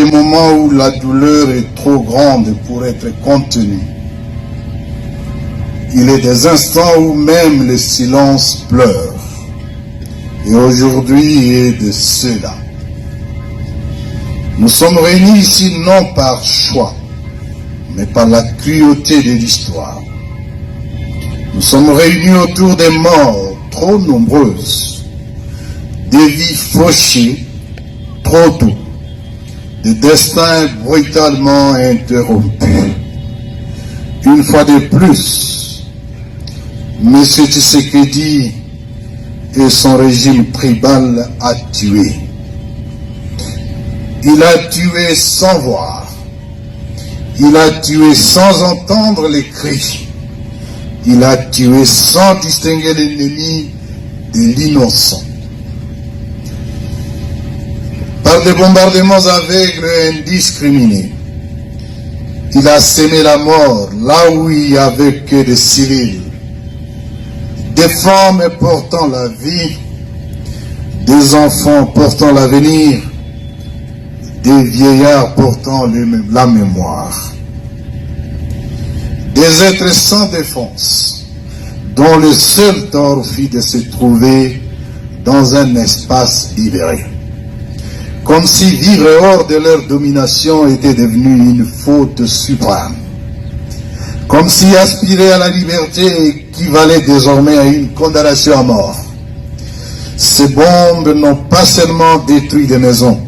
des moments où la douleur est trop grande pour être contenue. Il est des instants où même le silence pleure. Et aujourd'hui, il est de cela. Nous sommes réunis ici non par choix, mais par la cruauté de l'histoire. Nous sommes réunis autour des morts trop nombreuses, des vies fauchées trop tôt, des destins brutalement interrompus. Une fois de plus, M. Tshisekedi et son régime tribal a tué. Il a tué sans voir. Il a tué sans entendre les cris. Il a tué sans distinguer l'ennemi de l'innocent. Par des bombardements aveugles et indiscriminés, il a sémé la mort là où il n'y avait que des civils, des femmes portant la vie, des enfants portant l'avenir, des vieillards portant la mémoire, des êtres sans défense, dont le seul tort fut de se trouver dans un espace libéré, comme si vivre hors de leur domination était devenu une faute suprême, comme si aspirer à la liberté équivalait désormais à une condamnation à mort. Ces bombes n'ont pas seulement détruit des maisons,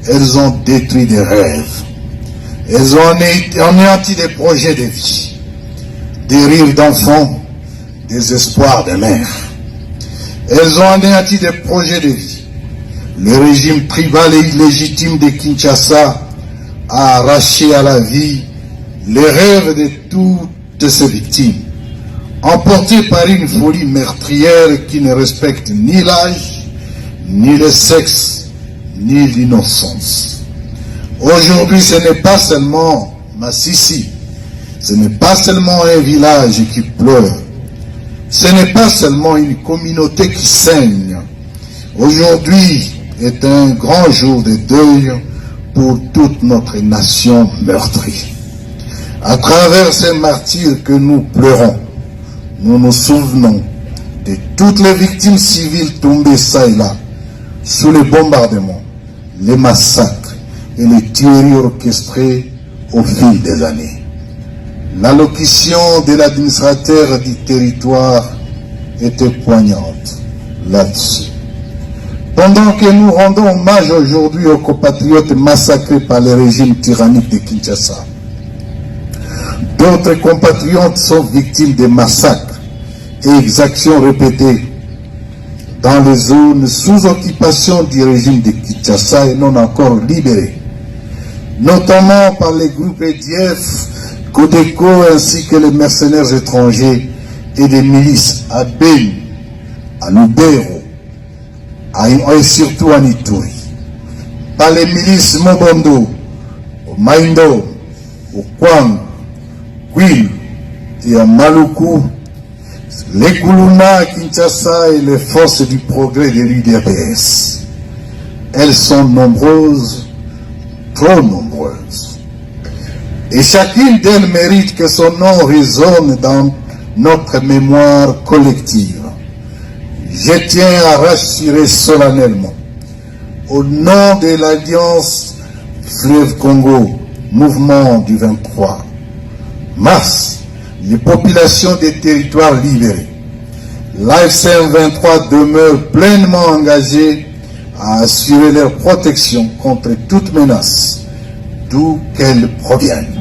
elles ont détruit des rêves. Elles ont anéanti des projets de vie, des rires d'enfants, des espoirs de mères. Elles ont anéanti des projets de vie. Le régime tribal et illégitime de Kinshasa a arraché à la vie les rêves de toutes ses victimes, emportés par une folie meurtrière qui ne respecte ni l'âge, ni le sexe, ni l'innocence. Aujourd'hui, ce n'est pas seulement Massissi, ce n'est pas seulement un village qui pleure, ce n'est pas seulement une communauté qui saigne. Aujourd'hui est un grand jour de deuil pour toute notre nation meurtrie. À travers ces martyrs que nous pleurons, nous nous souvenons de toutes les victimes civiles tombées ça et là, sous les bombardements, les massacres et les tueries orchestrées au fil des années. L'allocution de l'administrateur du territoire était poignante là-dessus. Pendant que nous rendons hommage aujourd'hui aux compatriotes massacrés par le régime tyrannique de Kinshasa, d'autres compatriotes sont victimes de massacres et exactions répétées dans les zones sous occupation du régime de Kinshasa et non encore libérées, notamment par les groupes EDF, Codeco ainsi que les mercenaires étrangers et les milices à Beni, à Lubero et surtout à Ituri, par les milices Mobondo, au Maindo, au Kwang, Kwilu et à Maluku, les Kuluna à Kinshasa et les forces du progrès de l'UDPS. Elles sont nombreuses, trop nombreuses. Et chacune d'elles mérite que son nom résonne dans notre mémoire collective. Je tiens à rassurer solennellement, au nom de l'Alliance Fleuve Congo, mouvement du 23 mars, les populations des territoires libérés. L'AFCM 23 demeure pleinement engagée à assurer leur protection contre toute menace, d'où qu'elle provienne.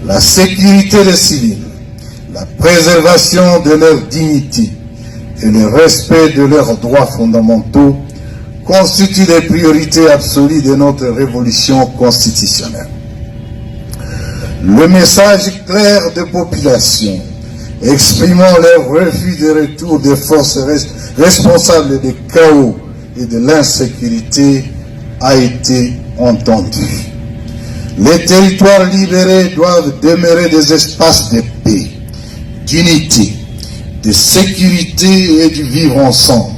La sécurité des civils, la préservation de leur dignité et le respect de leurs droits fondamentaux constituent des priorités absolues de notre révolution constitutionnelle. Le message clair des populations exprimant leur refus de retour des forces responsables des chaos et de l'insécurité a été entendu. Les territoires libérés doivent demeurer des espaces de paix, d'unité, de sécurité et du vivre ensemble,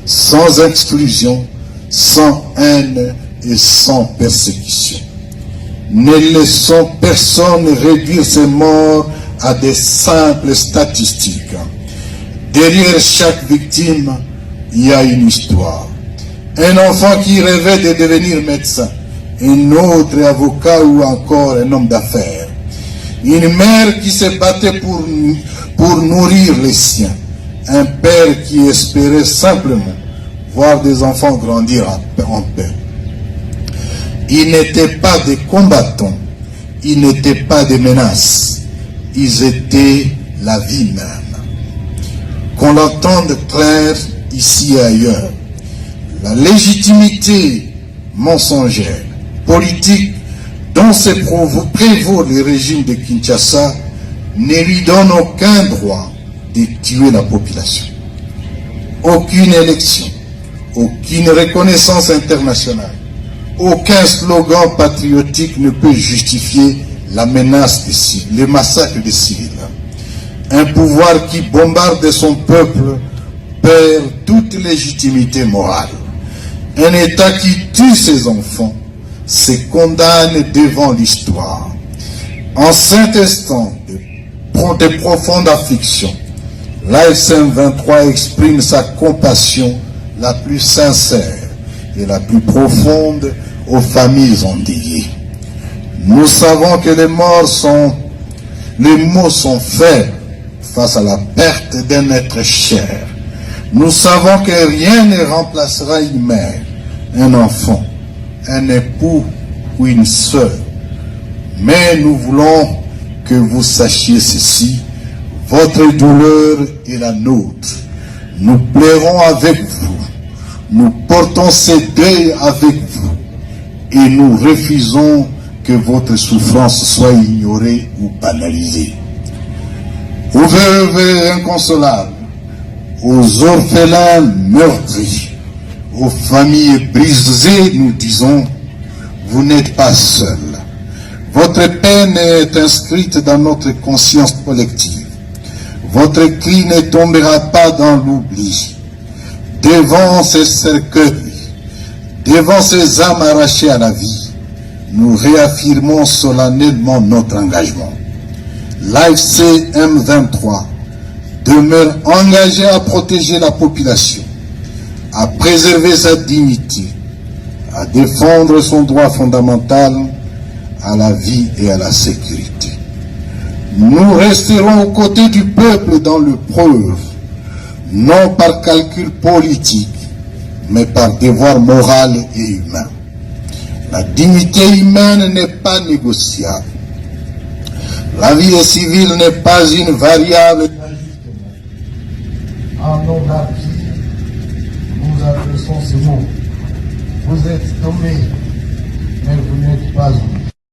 sans exclusion, sans haine et sans persécution. Ne laissons personne réduire ces morts à des simples statistiques. Derrière chaque victime, il y a une histoire. Un enfant qui rêvait de devenir médecin, un autre avocat ou encore un homme d'affaires. Une mère qui se battait pour nourrir les siens. Un père qui espérait simplement voir des enfants grandir en paix. Ils n'étaient pas des combattants, ils n'étaient pas des menaces, ils étaient la vie même. Qu'on l'entende clair ici et ailleurs, la légitimité mensongère, politique, dont se prévaut le régime de Kinshasa, ne lui donne aucun droit de tuer la population. Aucune élection, aucune reconnaissance internationale, aucun slogan patriotique ne peut justifier la menace des civils, le massacre des civils. Un pouvoir qui bombarde son peuple perd toute légitimité morale. Un État qui tue ses enfants se condamne devant l'histoire. En cet instant de profonde affliction, l'AFC 23 exprime sa compassion la plus sincère et la plus profonde aux familles endeuillées. Nous savons que les mots sont faibles face à la perte d'un être cher. Nous savons que rien ne remplacera une mère, un enfant, un époux ou une sœur. Mais nous voulons que vous sachiez ceci, votre douleur est la nôtre. Nous pleurons avec vous, nous portons ce deuil avec vous et nous refusons que votre souffrance soit ignorée ou banalisée. Aux veuves inconsolables, aux orphelins meurtris, aux familles brisées, nous disons, vous n'êtes pas seuls. Votre peine est inscrite dans notre conscience collective. Votre cri ne tombera pas dans l'oubli. Devant ces cercueils, devant ces âmes arrachées à la vie, nous réaffirmons solennellement notre engagement. L'AFC M23 demeure engagé à protéger la population, à préserver sa dignité, à défendre son droit fondamental à la vie et à la sécurité. Nous resterons aux côtés du peuple dans l'épreuve, non par calcul politique, mais par devoir moral et humain. La dignité humaine n'est pas négociable. La vie civile n'est pas une variable d'ajustement. En nom d'Arki, nous adressons ces mots. Vous êtes tombés, mais vous n'êtes pas tombés.